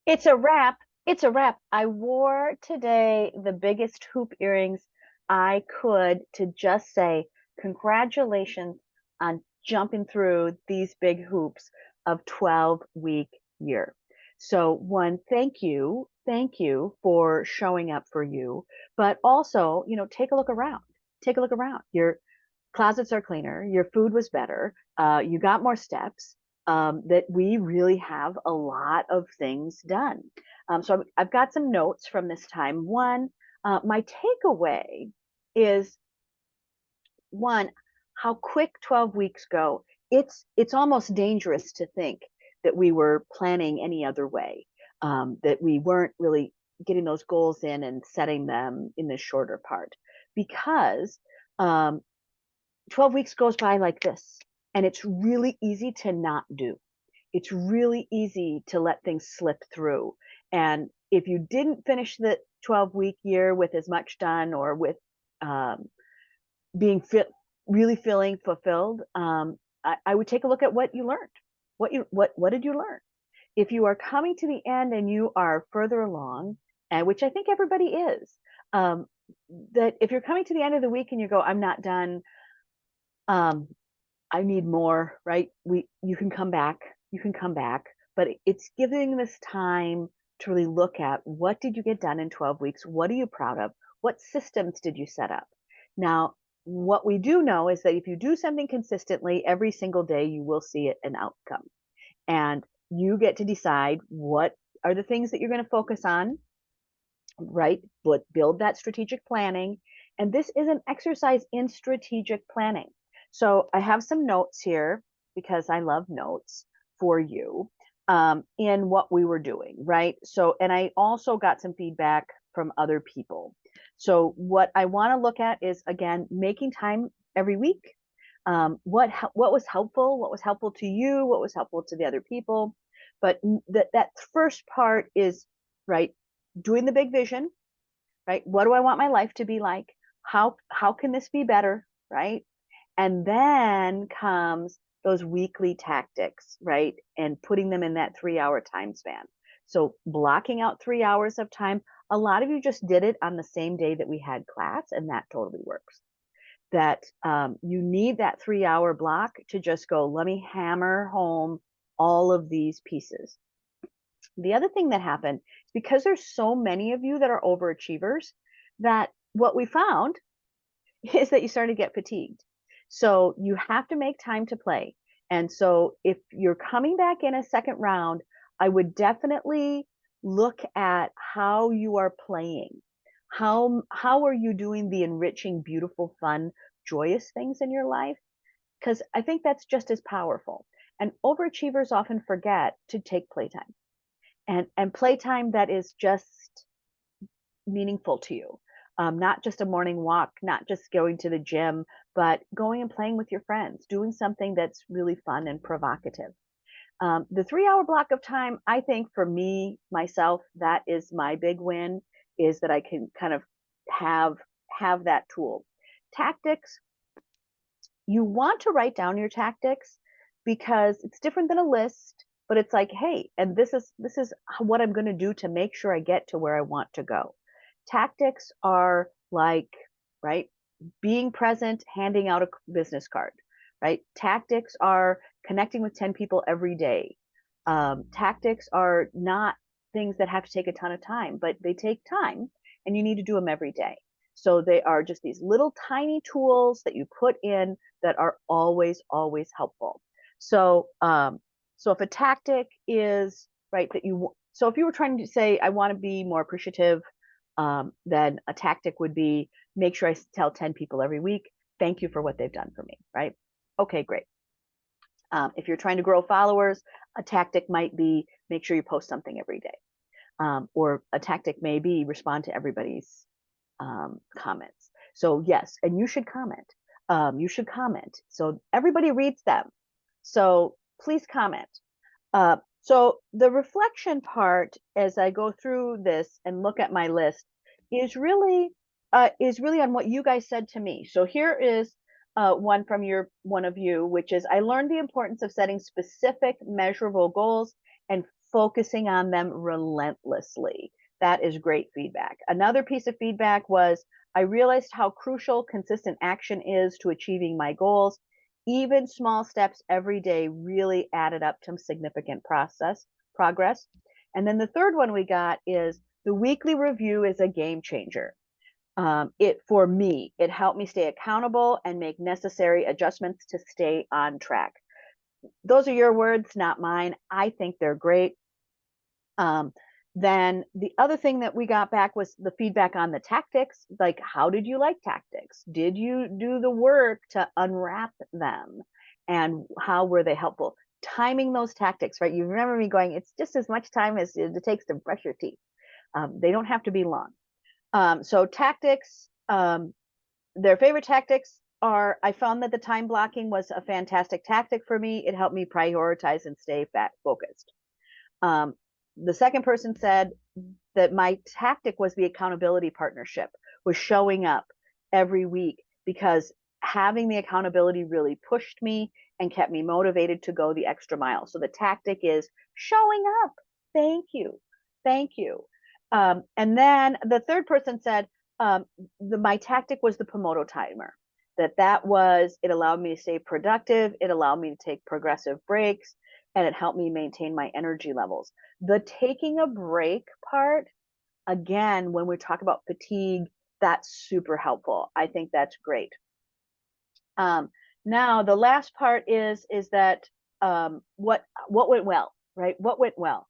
It's a wrap. It's a wrap. I wore today the biggest hoop earrings I could to just say congratulations on jumping through these big hoops of 12-week year. So one, thank you. Thank you for showing up for you. But also, take a look around. Take a look around. Your closets are cleaner, your food was better, you got more steps, that we really have a lot of things done. So I've got some notes from this time. One, my takeaway is one, how quick 12 weeks go. It's almost dangerous to think that we were planning any other way, that we weren't really getting those goals in and setting them in the shorter part because um, 12 weeks goes by like this, and it's really easy to not do. It's really easy to let things slip through. And if you didn't finish the 12-week year with as much done or with um, being really feeling fulfilled, I would take a look at what you learned. What did you learn? If you are coming to the end and you are further along, and which I think everybody is, um, that if you're coming to the end of the week and you go, I'm not done, um, I need more, right? You can come back, you can come back, but it's giving this time to really look at what did you get done in 12 weeks? What are you proud of? What systems did you set up? Now, what we do know is that if you do something consistently every single day, you will see an outcome. And you get to decide what are the things that you're going to focus on, right? But build that strategic planning. And this is an exercise in strategic planning. So I have some notes here because I love notes for you, in what we were doing, right? So, and I also got some feedback from other people. So what I want to look at is again making time every week. What was helpful? What was helpful to you? What was helpful to the other people? But that first part is right, doing the big vision, right? What do I want my life to be like? How can this be better, right? And then comes those weekly tactics, right? And putting them in that 3 hour time span. So blocking out 3 hours of time. A lot of you just did it on the same day that we had class, and that totally works. That you need that 3 hour block to just go, let me hammer home all of these pieces. The other thing that happened is because there's so many of you that are overachievers, that what we found is that you start to get fatigued. So you have to make time to play. And so if you're coming back in a second round, I would definitely look at how you are playing. How are you doing the enriching, beautiful, fun, joyous things in your life? Because I think that's just as powerful. And overachievers often forget to take playtime, and playtime that is just meaningful to you. Not just a morning walk, not just going to the gym, but going and playing with your friends, doing something that's really fun and provocative. The 3 hour block of time, I think for me, myself, that is my big win, is that I can kind of have have that tool. Tactics, you want to write down your tactics because it's different than a list, but it's like, hey, and this is what I'm going to do to make sure I get to where I want to go. Tactics are like, right, being present, handing out a business card, right? Tactics are connecting with 10 people every day. Tactics are not things that have to take a ton of time, but they take time and you need to do them every day. So they are just these little tiny tools that you put in that are always, always helpful. So, so if a tactic is right that so if you were trying to say, I want to be more appreciative, then a tactic would be make sure I tell 10 people every week, thank you for what they've done for me, right? Okay, great. If you're trying to grow followers, a tactic might be make sure you post something every day. Or a tactic may be respond to everybody's comments. So yes, and you should comment. You should comment. So everybody reads them. So please comment. So the reflection part, as I go through this and look at my list, is really on what you guys said to me. So here is one from one of you, which is I learned the importance of setting specific, measurable goals and focusing on them relentlessly. That is great feedback. Another piece of feedback was I realized how crucial consistent action is to achieving my goals. Even small steps every day really added up to significant progress. And then the third one we got is the weekly review is a game changer. For me, it helped me stay accountable and make necessary adjustments to stay on track. Those are your words, not mine. I think they're great. Then the other thing that we got back was the feedback on the tactics. Like, how did you like tactics? Did you do the work to unwrap them? And how were they helpful? Timing those tactics, right? You remember me going, it's just as much time as it takes to brush your teeth. They don't have to be long. So tactics, their favorite tactics are, I found that the time blocking was a fantastic tactic for me. It helped me prioritize and stay focused. The second person said that my tactic was the accountability partnership, was showing up every week, because having the accountability really pushed me and kept me motivated to go the extra mile. So the tactic is showing up. Thank you. Thank you. And then the third person said, my tactic was the Pomoto timer. That was, it allowed me to stay productive. It allowed me to take progressive breaks, and it helped me maintain my energy levels. The taking a break part, again, when we talk about fatigue, that's super helpful. I think that's great. Now the last part is that what went well, right? What went well?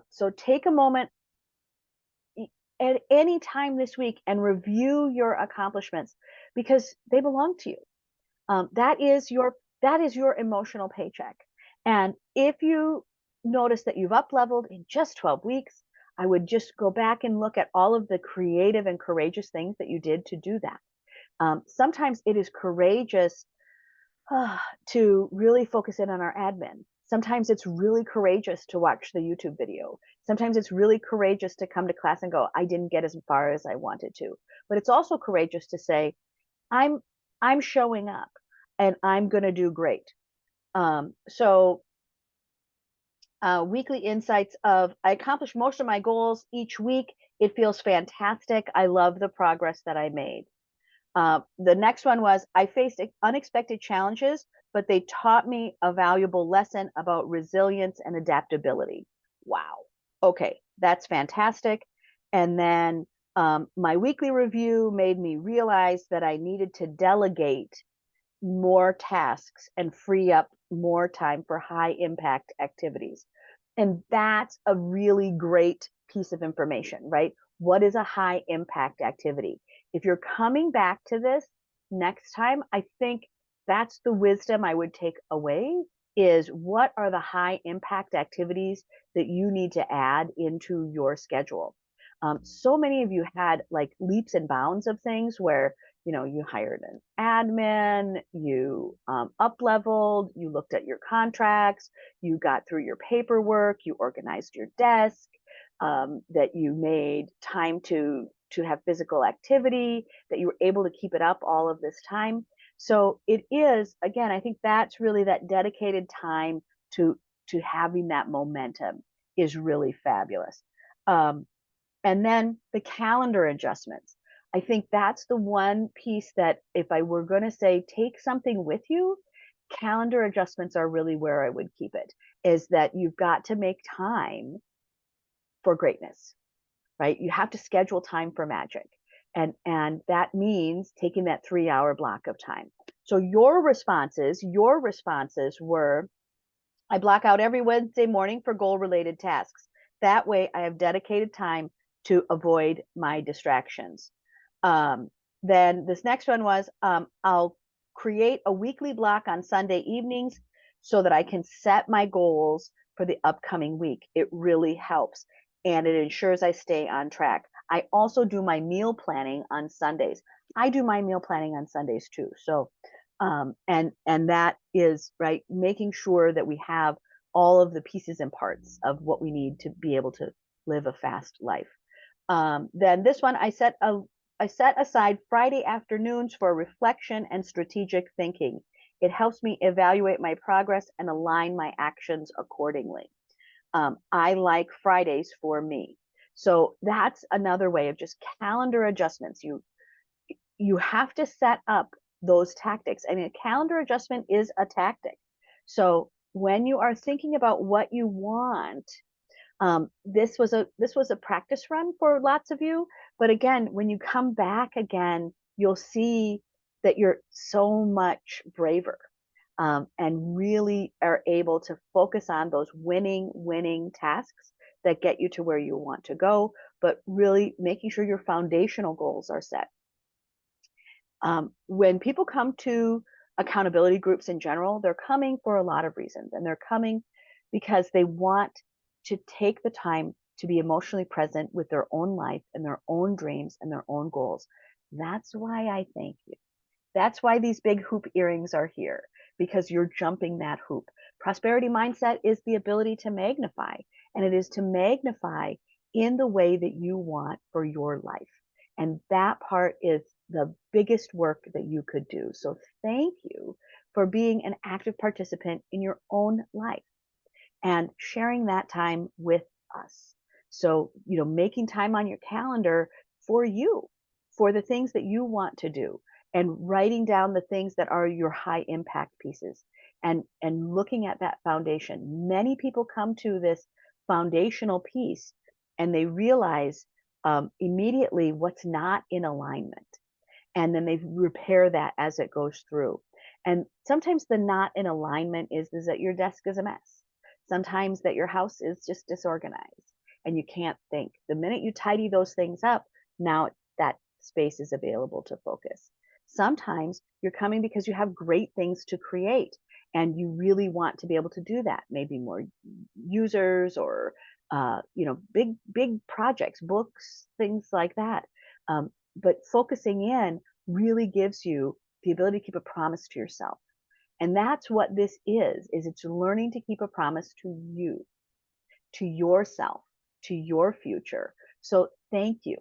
So take a moment at any time this week and review your accomplishments, because they belong to you. That is your emotional paycheck. And if you notice that you've up leveled in just 12 weeks, I would just go back and look at all of the creative and courageous things that you did to do that. Sometimes it is courageous to really focus in on our admin. Sometimes it's really courageous to watch the YouTube video. Sometimes it's really courageous to come to class and go, I didn't get as far as I wanted to. But it's also courageous to say, I'm showing up and I'm going to do great. Weekly insights of, I accomplished most of my goals each week. It feels fantastic. I love the progress that I made. The next one was, I faced unexpected challenges, but they taught me a valuable lesson about resilience and adaptability. Wow. Okay, that's fantastic. And then my weekly review made me realize that I needed to delegate more tasks and free up more time for high impact activities. And that's a really great piece of information, right? What is a high impact activity? If you're coming back to this next time, I think that's the wisdom I would take away, is what are the high impact activities that you need to add into your schedule? So many of you had like leaps and bounds of things where, you hired an admin, you up leveled, you looked at your contracts, you got through your paperwork, you organized your desk, that you made time to have physical activity, that you were able to keep it up all of this time. So it is, again, I think that's really that dedicated time to having that momentum is really fabulous. And then the calendar adjustments. I think that's the one piece that, if I were going to say take something with you, calendar adjustments are really where I would keep it, is that you've got to make time for greatness, right? You have to schedule time for magic. And that means taking that 3-hour block of time. So your responses were, I block out every Wednesday morning for goal related tasks. That way I have dedicated time to avoid my distractions. Then this next one was, I'll create a weekly block on Sunday evenings so that I can set my goals for the upcoming week. It really helps, and it ensures I stay on track. I also do my meal planning on Sundays. I do my meal planning on Sundays too. So, and that is, right, making sure that we have all of the pieces and parts of what we need to be able to live a fast life. Then this one, I set aside Friday afternoons for reflection and strategic thinking. It helps me evaluate my progress and align my actions accordingly. I like Fridays for me. So that's another way of just calendar adjustments. You have to set up those tactics. I mean, a calendar adjustment is a tactic. So when you are thinking about what you want, this was a practice run for lots of you, but again, when you come back again, you'll see that you're so much braver, and really are able to focus on those winning tasks that get you to where you want to go, but really making sure your foundational goals are set. When people come to accountability groups in general, they're coming for a lot of reasons, and they're coming because they want to take the time to be emotionally present with their own life and their own dreams and their own goals. That's why I thank you. That's why these big hoop earrings are here, because you're jumping that hoop. Prosperity mindset is the ability to magnify, and it is to magnify in the way that you want for your life. And that part is the biggest work that you could do. So thank you for being an active participant in your own life and sharing that time with us. So, making time on your calendar for you, for the things that you want to do, and writing down the things that are your high impact pieces, and looking at that foundation. Many people come to this foundational piece and they realize immediately what's not in alignment, and then they repair that as it goes through. And sometimes the not in alignment is that your desk is a mess. Sometimes that your house is just disorganized and you can't think. The minute you tidy those things up, now that space is available to focus. Sometimes you're coming because you have great things to create and you really want to be able to do that. Maybe more users, or big projects, books, things like that. But focusing in really gives you the ability to keep a promise to yourself. And that's what this is it's learning to keep a promise to you, to yourself, to your future. So thank you.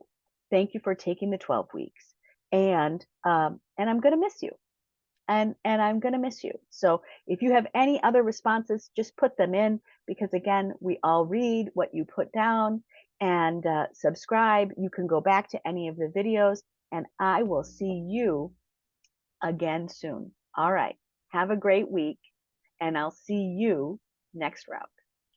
Thank you for taking the 12 weeks. And I'm going to miss you. And I'm going to miss you. So if you have any other responses, just put them in, because again, we all read what you put down, and subscribe. You can go back to any of the videos, and I will see you again soon. All right. Have a great week, and I'll see you next round.